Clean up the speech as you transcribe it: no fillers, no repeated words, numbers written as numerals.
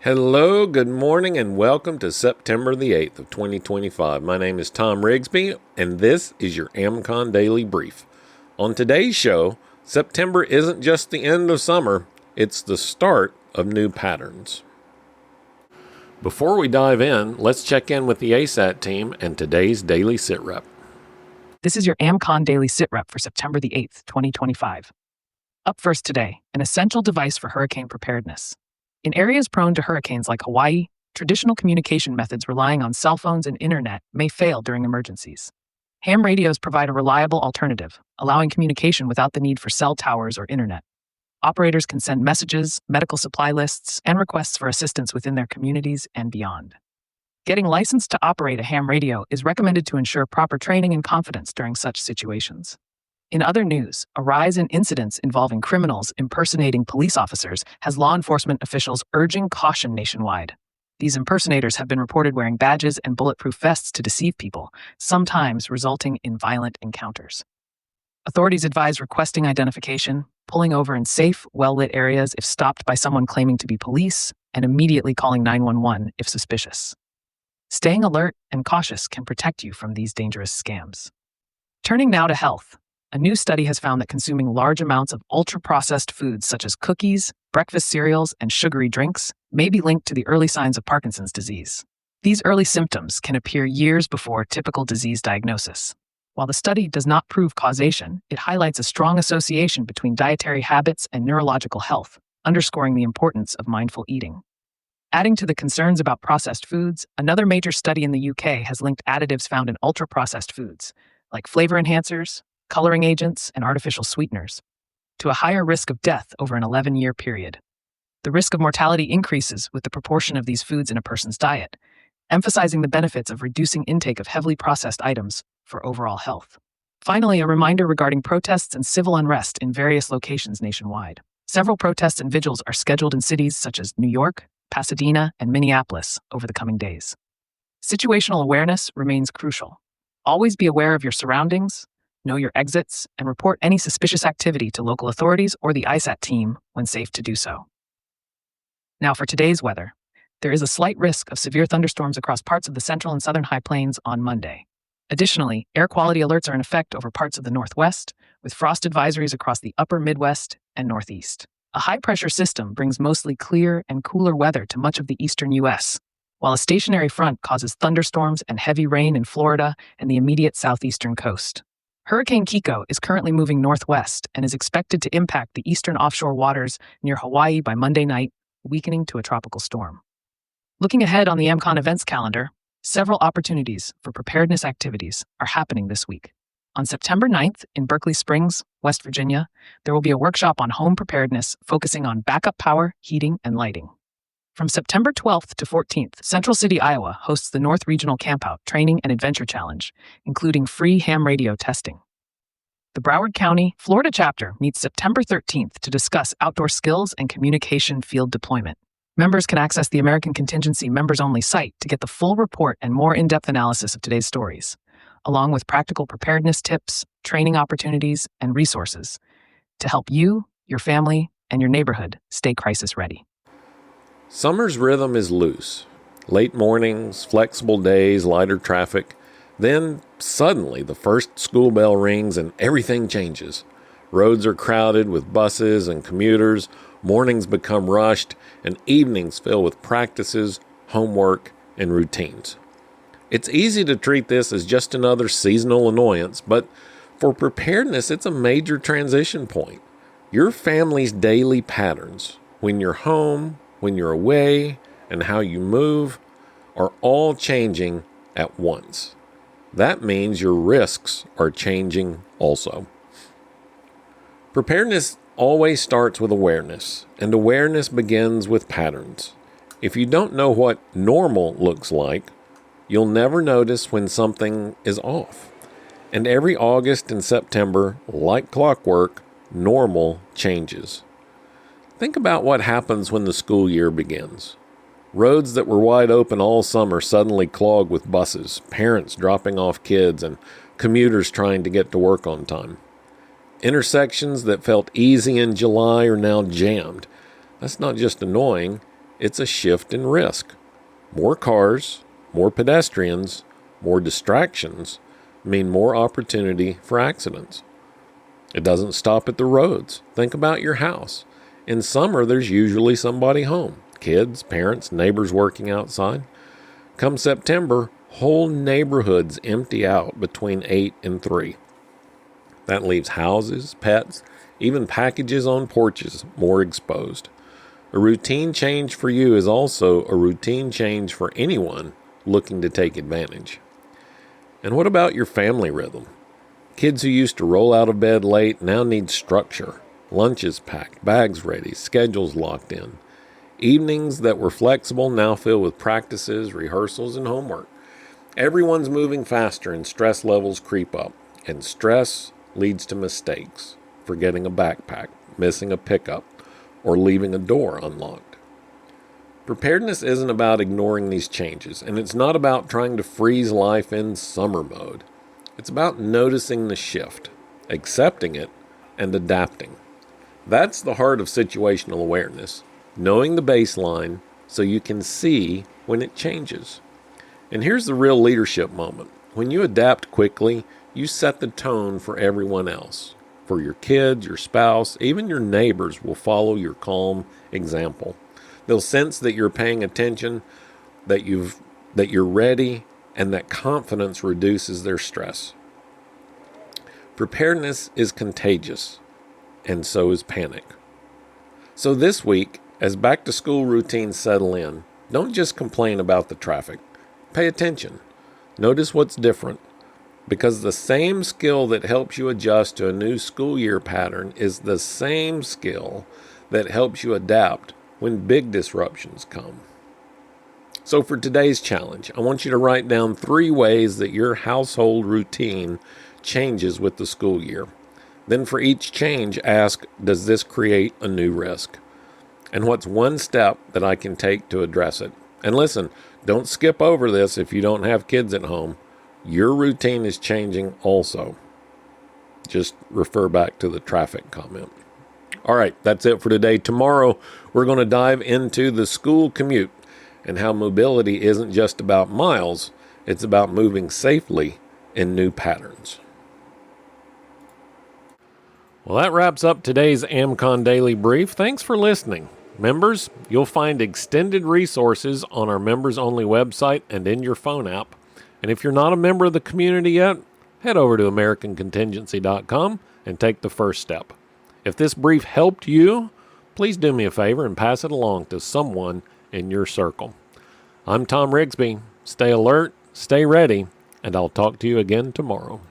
Hello, good morning, and welcome to September the 8th of 2025. My name is Thom Rigsby, and this is your AmCon Daily Brief. On today's show, September isn't just the end of summer, it's the start of new patterns. Before we dive in, let's check in with the ASAT team and today's Daily Sit Rep. This is your AmCon Daily Sit Rep for September the 8th, 2025. Up first today, an essential device for hurricane preparedness. In areas prone to hurricanes like Hawaii, traditional communication methods relying on cell phones and internet may fail during emergencies. Ham radios provide a reliable alternative, allowing communication without the need for cell towers or internet. Operators can send messages, medical supply lists, and requests for assistance within their communities and beyond. Getting licensed to operate a ham radio is recommended to ensure proper training and confidence during such situations. In other news, a rise in incidents involving criminals impersonating police officers has law enforcement officials urging caution nationwide. These impersonators have been reported wearing badges and bulletproof vests to deceive people, sometimes resulting in violent encounters. Authorities advise requesting identification, pulling over in safe, well-lit areas if stopped by someone claiming to be police, and immediately calling 911 if suspicious. Staying alert and cautious can protect you from these dangerous scams. Turning now to health. A new study has found that consuming large amounts of ultra-processed foods such as cookies, breakfast cereals, and sugary drinks may be linked to the early signs of Parkinson's disease. These early symptoms can appear years before typical disease diagnosis. While the study does not prove causation, it highlights a strong association between dietary habits and neurological health, underscoring the importance of mindful eating. Adding to the concerns about processed foods, another major study in the UK has linked additives found in ultra-processed foods, like flavor enhancers, coloring agents, and artificial sweeteners, to a higher risk of death over an 11-year period. The risk of mortality increases with the proportion of these foods in a person's diet, emphasizing the benefits of reducing intake of heavily processed items for overall health. Finally, a reminder regarding protests and civil unrest in various locations nationwide. Several protests and vigils are scheduled in cities such as New York, Pasadena, and Minneapolis over the coming days. Situational awareness remains crucial. Always be aware of your surroundings, know your exits, and report any suspicious activity to local authorities or the ISAT team when safe to do so. Now for today's weather. There is a slight risk of severe thunderstorms across parts of the central and southern high plains on Monday. Additionally, air quality alerts are in effect over parts of the Northwest, with frost advisories across the upper Midwest and Northeast. A high-pressure system brings mostly clear and cooler weather to much of the eastern U.S., while a stationary front causes thunderstorms and heavy rain in Florida and the immediate southeastern coast. Hurricane Kiko is currently moving northwest and is expected to impact the eastern offshore waters near Hawaii by Monday night, weakening to a tropical storm. Looking ahead on the AmCon events calendar, several opportunities for preparedness activities are happening this week. On September 9th in Berkeley Springs, West Virginia, there will be a workshop on home preparedness focusing on backup power, heating, and lighting. From September 12th to 14th, Central City, Iowa hosts the North Regional Campout Training and Adventure Challenge, including free ham radio testing. The Broward County, Florida chapter meets September 13th to discuss outdoor skills and communication field deployment. Members can access the American Contingency members-only site to get the full report and more in-depth analysis of today's stories, along with practical preparedness tips, training opportunities, and resources to help you, your family, and your neighborhood stay crisis ready. Summer's rhythm is loose. Late mornings, flexible days, lighter traffic. Then, suddenly, the first school bell rings and everything changes. Roads are crowded with buses and commuters, mornings become rushed, and evenings fill with practices, homework, and routines. It's easy to treat this as just another seasonal annoyance, but for preparedness, it's a major transition point. Your family's daily patterns, when you're home, when you're away, and how you move, are all changing at once. That means your risks are changing also. Preparedness always starts with awareness, and awareness begins with patterns. If you don't know what normal looks like, you'll never notice when something is off. And every August and September, like clockwork, normal changes. Think about what happens when the school year begins. Roads that were wide open all summer suddenly clog with buses, parents dropping off kids, and commuters trying to get to work on time. Intersections that felt easy in July are now jammed. That's not just annoying, It's a shift in risk. More cars, more pedestrians, more distractions mean more opportunity for accidents. It doesn't stop at the roads. Think about your house. In summer, there's usually somebody home. Kids, parents, neighbors working outside. Come September, whole neighborhoods empty out between 8 and 3. That leaves houses, pets, even packages on porches more exposed. A routine change for you is also a routine change for anyone looking to take advantage. And what about your family rhythm? Kids who used to roll out of bed late now need structure. Lunches packed, bags ready, schedules locked in. Evenings that were flexible now fill with practices, rehearsals, and homework. Everyone's moving faster and stress levels creep up. And stress leads to mistakes, forgetting a backpack, missing a pickup, or leaving a door unlocked. Preparedness isn't about ignoring these changes, and it's not about trying to freeze life in summer mode. It's about noticing the shift, accepting it, and adapting. That's the heart of situational awareness, knowing the baseline so you can see when it changes. And here's the real leadership moment. When you adapt quickly, you set the tone for everyone else. For your kids, your spouse, even your neighbors will follow your calm example. They'll sense that you're paying attention, that you're ready, and that confidence reduces their stress. Preparedness is contagious, and so is panic. So this week, as back-to-school routines settle in, don't just complain about the traffic. Pay attention. Notice what's different. Because the same skill that helps you adjust to a new school year pattern is the same skill that helps you adapt when big disruptions come. So for today's challenge, I want you to write down 3 ways that your household routine changes with the school year. Then for each change, ask, does this create a new risk? And what's one step that I can take to address it? And listen, don't skip over this if you don't have kids at home. Your routine is changing also. Just refer back to the traffic comment. All right, that's it for today. Tomorrow, we're going to dive into the school commute and how mobility isn't just about miles, it's about moving safely in new patterns. Well, that wraps up today's AmCon Daily Brief. Thanks for listening. Members, you'll find extended resources on our members-only website and in your phone app. And if you're not a member of the community yet, head over to AmericanContingency.com and take the first step. If this brief helped you, please do me a favor and pass it along to someone in your circle. I'm Thom Rigsby. Stay alert, stay ready, and I'll talk to you again tomorrow.